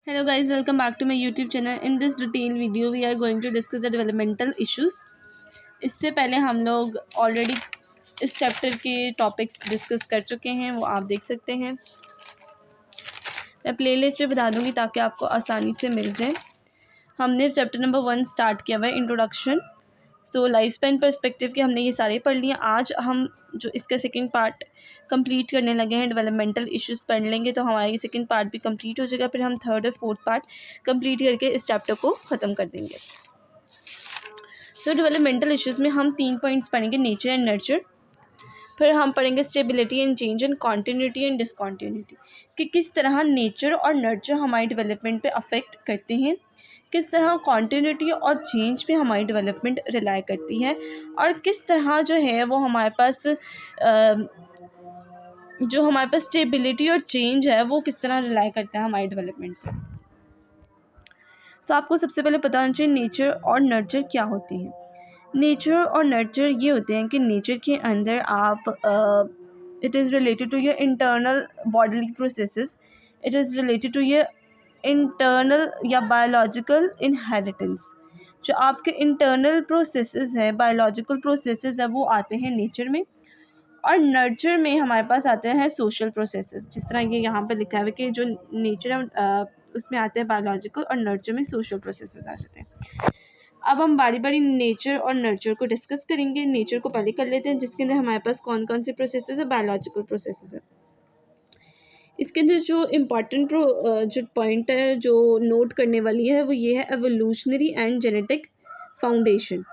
Hello guys, welcome back to my YouTube channel. In this detailed video, we are going to discuss the developmental issues. इससे पहले हम लोग already इस chapter के topics discuss कर चुके हैं, वो आप देख सकते हैं। मैं प्लेलिस्ट पे बता दूंगी ताकि आपको आसानी से मिल जाए। हमने चैप्टर नंबर 1 स्टार्ट किया हुआ है, introduction. So life span perspective के हमने ये सारे पढ़ लिए। आज हम जो इसका सेकंड पार्ट कंप्लीट करने लगे हैं, डेवलपमेंटल इश्यूज पढ़ लेंगे तो हमारा ये सेकंड पार्ट भी कंप्लीट हो जाएगा। फिर हम थर्ड और फोर्थ पार्ट कंप्लीट करके इस चैप्टर को ख़त्म कर देंगे। सो डेवलपमेंटल इश्यूज़ में हम 3 पॉइंट्स पढ़ेंगे, नेचर एंड नर्चर। फिर हम पढ़ेंगे stability and change and continuity and discontinuity, कि किस तरह नेचर और नर्चर हमारी डेवलपमेंट पे अफेक्ट करते हैं, किस तरह कॉन्टीन्यूटी और चेंज पे हमारी डेवलपमेंट रिलाई करती है, और किस तरह जो है वो हमारे पास स्टेबिलिटी और चेंज है वो किस तरह रिलाई करता है हमारी डेवलपमेंट पे। सो आपको सबसे पहले पता होना चाहिए नेचर और नर्चर क्या होते हैं। नेचर और नर्चर ये होते हैं कि नेचर के अंदर आप it is related to your internal bodily processes, it is related to your internal या बायोलॉजिकल इनहेरिटेंस। जो आपके इंटरनल प्रोसेसेस हैं, बायोलॉजिकल प्रोसेसेस हैं, वो आते हैं नेचर में। और नर्चर में हमारे पास आते हैं सोशल प्रोसेसेस, जिस तरह ये यहाँ पे लिखा है कि जो नेचर है उसमें आते हैं बायोलॉजिकल, और नर्चर में सोशल प्रोसेसेस आ जाते हैं। अब हम बारी बारी नेचर और नर्चर को डिस्कस करेंगे। नेचर को पहले कर लेते हैं, जिसके अंदर हमारे पास कौन कौन से प्रोसेसेस है, बायोलॉजिकल प्रोसेसेस है। इसके अंदर जो इम्पॉर्टेंट जो पॉइंट है जो नोट करने वाली है वो ये है, एवोल्यूशनरी एंड जेनेटिक फाउंडेशन।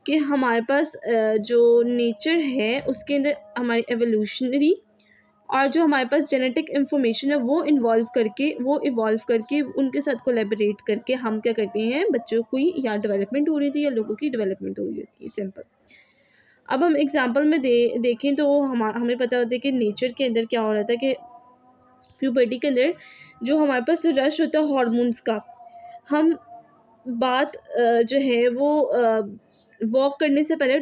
कि हमारे पास जो नेचर है उसके अंदर हमारी एवोल्यूशनरी और जो हमारे पास जेनेटिक इन्फॉर्मेशन है वो इवॉल्व करके उनके साथ कोलैबोरेट करके हम क्या करते हैं, बच्चों की या डेवलपमेंट हो रही थी या लोगों की डेवलपमेंट हो रही होती है, सिंपल। अब हम एग्जांपल में देखें तो हमें पता होता है कि नेचर के अंदर क्या हो रहा था कि प्यूबर्टी के अंदर जो हमारे पास रश होता है हार्मोन्स का, हम बात जो है वो वॉक करने से पहले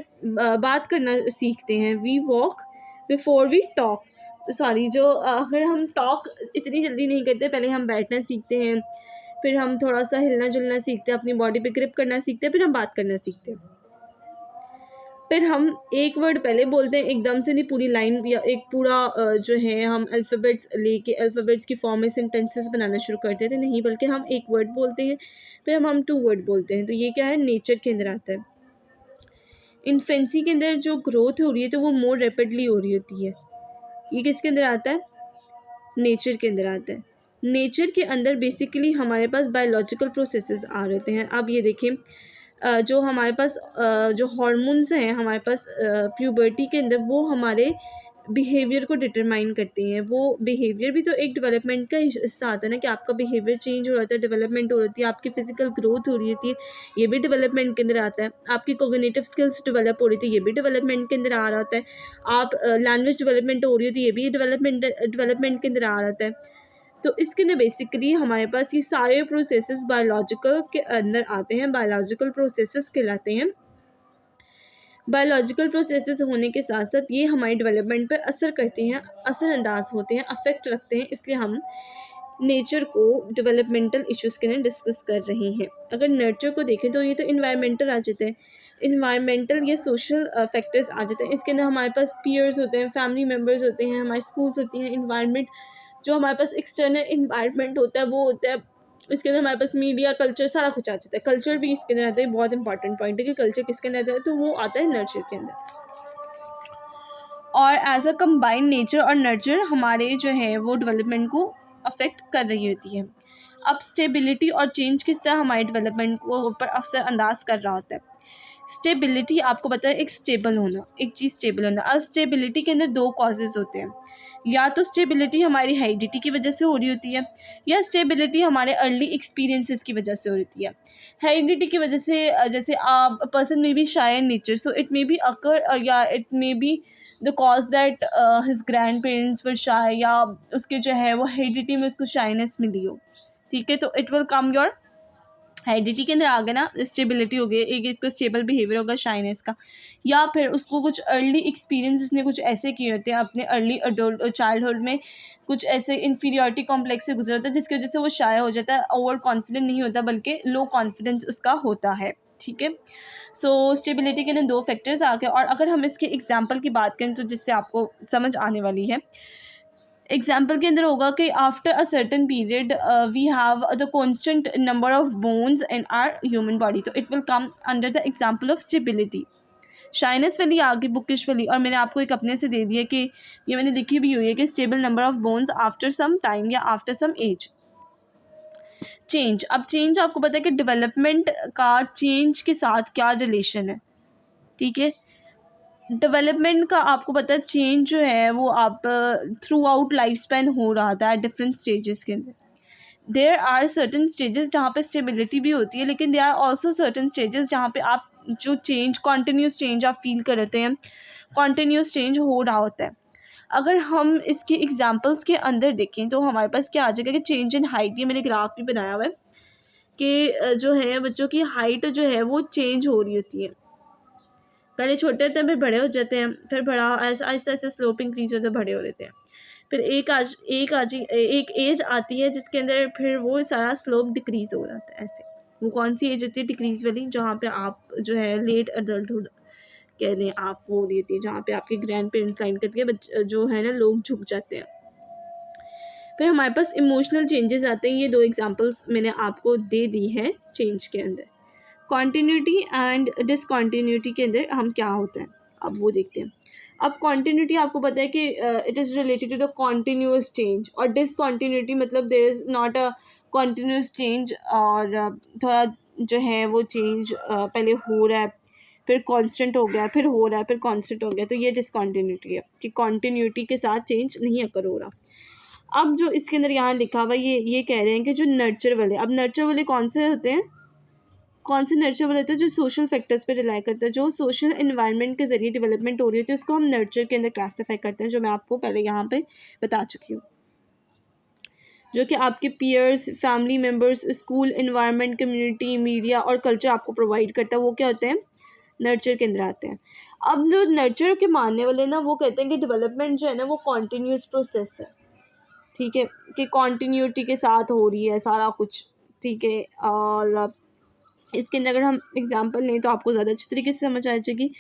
बात करना सीखते हैं। We walk before we talk, sorry, जो अगर हम टॉक इतनी जल्दी नहीं करते, पहले हम बैठना सीखते हैं, फिर हम थोड़ा सा हिलना जुलना सीखते हैं, अपनी बॉडी पे ग्रिप करना सीखते हैं, फिर हम बात करना सीखते हैं। फिर हम एक वर्ड पहले बोलते हैं एकदम से नहीं, पूरी लाइन या एक पूरा जो है हम अल्फ़ाबेट्स लेके अल्फ़ाबेट्स की फॉर्म में सेंटेंसेस बनाना शुरू करते थे, नहीं, बल्कि हम एक वर्ड बोलते हैं, फिर हम 2 वर्ड बोलते हैं। तो ये क्या है, नेचर के अंदर आता है। इन्फेंसी के अंदर जो ग्रोथ हो रही है तो वो मोर रैपिडली हो रही होती है। ये किसके अंदर आता है, नेचर के अंदर आता है। नेचर के अंदर बेसिकली हमारे पास बायोलॉजिकल प्रोसेसेस आ रहे हैं। अब ये देखें, जो हमारे पास जो हार्मोन्स हैं हमारे पास प्यूबर्टी के अंदर, वो हमारे बिहेवियर को डिटरमाइन करते हैं। वो बिहेवियर भी तो एक डेवलपमेंट का हिस्सा आता है ना, कि आपका बिहेवियर चेंज हो रहा है, डेवलपमेंट हो रही है, आपकी फिजिकल ग्रोथ हो रही होती है, ये भी डेवलपमेंट के अंदर आता है। आपकी कोग्निटिव स्किल्स डेवलप हो रही थी, ये भी डेवलपमेंट के अंदर आ रहा होता है। आप लैंग्वेज डेवलपमेंट हो रही होती है, ये भी डेवलपमेंट के अंदर आ रहा होता है। तो इसके अंदर बेसिकली हमारे पास ये सारे प्रोसेसेस बायोलॉजिकल के अंदर आते हैं, बायोलॉजिकल प्रोसेसेस कहलाते हैं। बायोलॉजिकल प्रोसेसेस होने के साथ साथ ये हमारी डेवलपमेंट पर असर करते हैं, असरअंदाज होते हैं, अफेक्ट रखते हैं, इसलिए हम नेचर को डेवलपमेंटल इश्यूज़ के लिए डिस्कस कर रहे हैं। अगर नर्चर को देखें तो ये तो इन्वायरमेंटल आ जाते हैं, इन्वायरमेंटल ये सोशल फैक्टर्स आ जाते हैं। इसके अंदर हमारे पास पीयर्स होते हैं, फैमिली मेम्बर्स होते हैं, हमारे स्कूल्स होती हैं, इन्वायरमेंट जो हमारे पास एक्सटर्नल इन्वायरमेंट होता है वो होता है। इसके अंदर हमारे पास मीडिया, कल्चर, सारा कुछ आ जाता है। कल्चर भी इसके अंदर आता है, बहुत इंपॉर्टेंट पॉइंट है कि कल्चर किसके अंदर आता है, तो वो आता है नर्चर के अंदर। और एज अ कम्बाइंड नेचर और नर्चर हमारे जो है वो डेवलपमेंट को अफेक्ट कर रही होती है। अब स्टेबिलिटी और चेंज किस तरह हमारे डेवलपमेंट को ऊपर असर अंदाज कर रहा होता है। स्टेबिलिटी आपको पता है, एक स्टेबल होना, एक चीज़ स्टेबल होना। अब स्टेबिलिटी के अंदर 2 कॉजेज़ होते हैं, या तो स्टेबिलिटी हमारी हेरिडिटी की वजह से हो रही होती है, या स्टेबिलिटी हमारे अर्ली एक्सपीरियंसेस की वजह से हो रही है। हेरिडिटी की वजह से जैसे आप पर्सन में be shy in nature, so it may be occur या it may be the cause that his grandparents were shy, या उसके जो है वो हेरिडिटी में उसको शाइनेस मिली हो, ठीक है, तो it will come your heredity के अंदर आ गया ना, स्टेबिलिटी हो गई, एक इसका स्टेबल बिहेवियर होगा शाइनेस का, या फिर उसको कुछ अर्ली एक्सपीरियंस उसने कुछ ऐसे किए होते हैं अपने अर्ली अडल्ट चाइल्डहुड में, कुछ ऐसे इन्फीरियरिटी कॉम्प्लेक्स से गुजरा होता है जिसकी वजह से वो शाय हो जाता है, ओवर कॉन्फिडेंट नहीं होता बल्कि लो कॉन्फिडेंस उसका होता है। ठीक है, सो स्टेबिलिटी के अंदर 2 फैक्टर्स आ गए। और अगर हम इसके एग्जाम्पल की बात करें तो जिससे आपको समझ आने वाली है, एग्जाम्पल के अंदर होगा कि after a certain period we have the constant number of bones in our human body, तो it will come under the example of stability. Shyness वाली आगे बुकिश वाली, और मैंने आपको एक अपने से दे दिया कि ये मैंने लिखी भी हुई है कि stable number of bones after some time या आफ्टर सम एज। चेंज, अब चेंज आपको पता है कि डेवलपमेंट का चेंज के साथ क्या रिलेशन है। ठीक है, डेवलपमेंट का आपको पता है चेंज जो है वो आप थ्रू आउट लाइफ स्पैन हो रहा था डिफरेंट स्टेजेस के अंदर। देयर आर सर्टन स्टेजेस जहाँ पे स्टेबिलिटी भी होती है, लेकिन there are also certain stages जहाँ पे आप जो चेंज, कॉन्टीन्यूस चेंज आप फील करते हैं, कॉन्टीन्यूस चेंज हो रहा होता है। अगर हम इसके एग्जाम्पल्स के अंदर देखें तो हमारे पास क्या आ जाएगा कि चेंज इन हाइट, ये मैंने ग्राफ भी बनाया हुआ है कि जो है बच्चों की हाइट जो है वो चेंज हो रही होती है। पहले छोटे होते हैं, फिर बड़े हो जाते हैं, फिर बड़ा ऐसा आहिस्ता आहिस्ता स्लोप इंक्रीज होते बड़े हो लेते हैं। फिर एक एज आती है जिसके अंदर फिर वो सारा स्लोप डिक्रीज हो जाता है। ऐसे वो कौन सी एज होती है डिक्रीज वाली, जहाँ पे आप जो है लेट अडल्टहुड कह दें आप, वो होती है जहाँ पे आपके ग्रैंड पेरेंट्स लाइन करके जो है ना लोग झुक जाते हैं। फिर हमारे पास इमोशनल चेंजेस आते हैं, ये 2 एग्जांपल्स मैंने आपको दे दी हैं चेंज के अंदर। कॉन्टीन्यूटी एंड डिसकॉन्टीन्यूटी के अंदर हम क्या होता है अब वो देखते हैं। अब कॉन्टीन्यूटी आपको पता है कि it is related to the continuous change, और डिसकॉन्टीन्यूटी मतलब there is not a continuous change, और थोड़ा जो है वो चेंज पहले हो रहा है, फिर कांस्टेंट हो गया, फिर हो रहा है, फिर कांस्टेंट हो गया, तो ये डिसकॉन्टीन्यूटी है कि कॉन्टीन्यूटी के साथ चेंज नहीं अकर हो रहा। अब जो इसके अंदर यहाँ लिखा हुआ ये कह रहे हैं कि जो नर्चर वाले, अब नर्चर वाले कौन से होते हैं, कौन से नर्चर वाले होते हैं, जो सोशल फैक्टर्स पे रिलाई करता है, जो सोशल एनवायरनमेंट के जरिए डेवलपमेंट हो रही होती है, उसको हम नर्चर के अंदर क्लासीफाई करते हैं, जो मैं आपको पहले यहाँ पे बता चुकी हूँ। जो कि आपके peers, family members, school environment, community, media और कल्चर आपको प्रोवाइड करता है, वो क्या होते हैं, नर्चर के अंदर आते हैं। अब जो नर्चर के मानने वाले ना वो कहते हैं कि डेवलपमेंट जो है ना वो कॉन्टीन्यूस प्रोसेस है। ठीक है, कि कॉन्टीन्यूटी के साथ हो रही है सारा कुछ। ठीक है, और इसके अंदर अगर हम एग्जांपल लें तो आपको ज़्यादा अच्छी तरीके से समझ आ जाएगी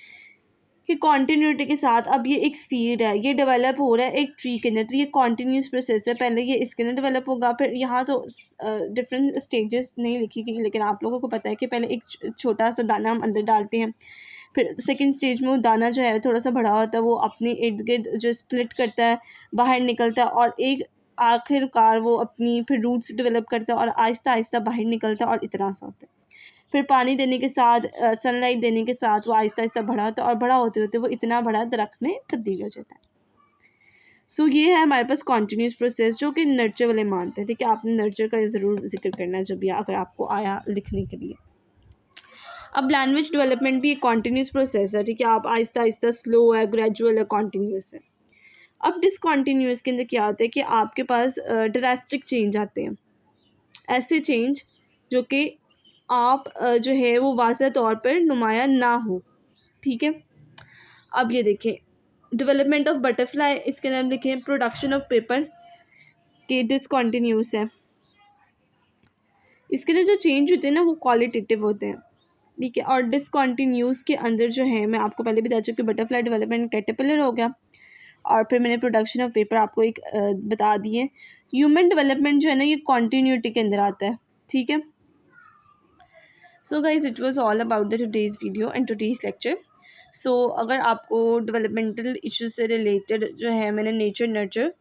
कि कॉन्टीन्यूटी के साथ अब ये एक सीड है, ये डेवलप हो रहा है एक ट्री के अंदर, तो ये कॉन्टीन्यूस प्रोसेस है, पहले ये इसके अंदर डेवलप होगा, फिर यहाँ तो डिफरेंट स्टेजेस नहीं लिखी गई, लेकिन आप लोगों को पता है कि पहले एक छोटा सा दाना हम अंदर डालते हैं, फिर सेकेंड स्टेज में वो दाना जो है थोड़ा सा बड़ा होता है, वो अपने इर्द गिर्द जो स्प्लिट करता है, बाहर निकलता है, और एक आखिरकार वो अपनी फिर रूट्स डेवलप करता है और आहिस्ता आहिस्ता बाहर निकलता है, और इतना सा होता है। फिर पानी देने के साथ, सनलाइट देने के साथ वो आहिस्ता आहिस्ता बढ़ा होता है, और बड़ा होते होते वो इतना बड़ा दरख्त में तब्दील हो जाता है। सो ये है हमारे पास कॉन्टीन्यूस प्रोसेस जो कि नर्चर वाले मानते हैं। ठीक है, आपने नर्चर का ज़रूर जिक्र करना है जब भी अगर आपको आया लिखने के लिए। अब लैंग्वेज डेवलपमेंट भी एक कॉन्टीन्यूस प्रोसेस है। ठीक है, आप आहिस्ता आहिस्ता, स्लो है, ग्रेजुअल है, कॉन्टीन्यूस है। अब डिसकॉन्टीन्यूस के अंदर क्या होता है कि आपके पास ड्रास्टिक चेंज आते हैं, ऐसे चेंज जो कि आप जो है वो वाज़ह तौर पर नुमाया ना हो। ठीक है, अब ये देखें डेवलपमेंट ऑफ बटरफ्लाई, इसके अंदर हम लिखें प्रोडक्शन ऑफ पेपर के डिसकॉन्टीन्यूस है। इसके अंदर जो चेंज होते हैं ना वो क्वालिटेटिव होते हैं। ठीक है, और डिसकॉन्टीन्यूस के अंदर जो है मैं आपको पहले बता चुकी, बटरफ्लाई डेवलपमेंट कैटरपिलर हो गया, और फिर मैंने प्रोडक्शन ऑफ पेपर आपको एक बता दिए। ह्यूमन डेवलपमेंट जो है ना ये कॉन्टीन्यूटी के अंदर आता है। ठीक है, so guys it was all about the today's video and today's lecture. So अगर आपको डेवलपमेंटल इश्यूज से रिलेटेड जो है मैंने नेचर, नर्चर,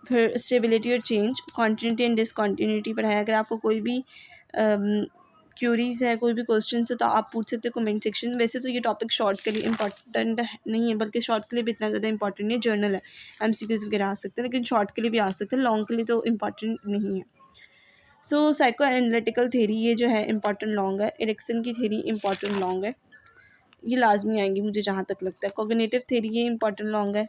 फिर स्टेबिलिटी और चेंज, कॉन्टीन्यूटी एंड डिसकॉन्टीन्यूटी पढ़ाया, अगर आपको कोई भी क्यूरीज़ है, कोई भी क्वेश्चन है तो आप पूछ सकते हो कमेंट सेक्शन में। वैसे तो ये टॉपिक शॉर्ट के लिए इंपॉर्टेंट नहीं है, बल्कि शॉर्ट के लिए भी इतना ज़्यादा इंपॉर्टेंट नहीं है, जर्नल है, MCQs वगैरह आ सकते हैं, लेकिन शॉर्ट के लिए भी आ सकते हैं, लॉन्ग के लिए तो इम्पॉर्टेंट नहीं है। सो साइको एनालिटिकल थेरी ये जो है इम्पॉर्टेंट लॉन्ग है, एरिक्सन की थेरी इम्पॉर्टेंट लॉन्ग है, ये लाजमी आएंगी मुझे जहाँ तक लगता है। कॉग्निटिव थेरी ये इम्पॉर्टेंट लॉन्ग है,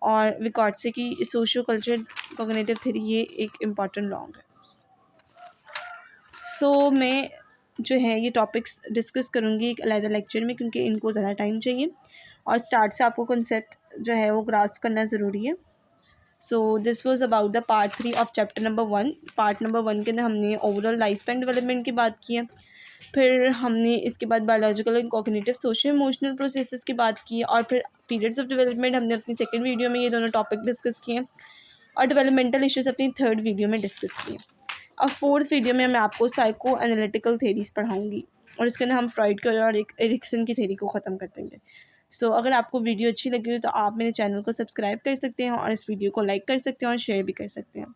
और विकॉट्से की सोशियो कल्चर कॉग्निटिव थेरी ये एक इम्पॉर्टेंट लॉन्ग है। मैं जो है ये टॉपिक्स डिस्कस करूँगी एक अलग लेक्चर में, क्योंकि इनको ज़्यादा टाइम चाहिए और स्टार्ट से आपको कंसेप्ट जो है वो ग्रास्प करना ज़रूरी है। So this was about the part 3 of chapter number 1। Part number 1 के अंदर हमने ओवरऑल लाइफ स्पैन डेवलपमेंट की बात की है, फिर हमने इसके बाद biological and cognitive social emotional processes की बात की, और फिर पीरियड्स ऑफ डेवलपमेंट हमने अपनी सेकंड वीडियो में ये दोनों टॉपिक डिस्कस किए हैं, और डेवलपमेंटल इश्यूज अपनी थर्ड वीडियो में डिस्कस किए। अब फोर्थ वीडियो में मैं आपको साइको एनालिटिकल थेरीज पढ़ाऊँगी, और इसके अंदर हम फ्रॉइड के और एरिक्सन की थेरी को ख़त्म कर देंगे। अगर आपको वीडियो अच्छी लगी हो तो आप मेरे चैनल को सब्सक्राइब कर सकते हैं, और इस वीडियो को लाइक कर सकते हैं और शेयर भी कर सकते हैं।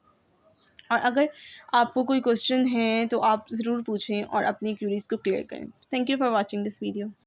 और अगर आपको कोई क्वेश्चन है तो आप ज़रूर पूछें और अपनी क्यूरीज़ को क्लियर करें। Thank you for watching this video.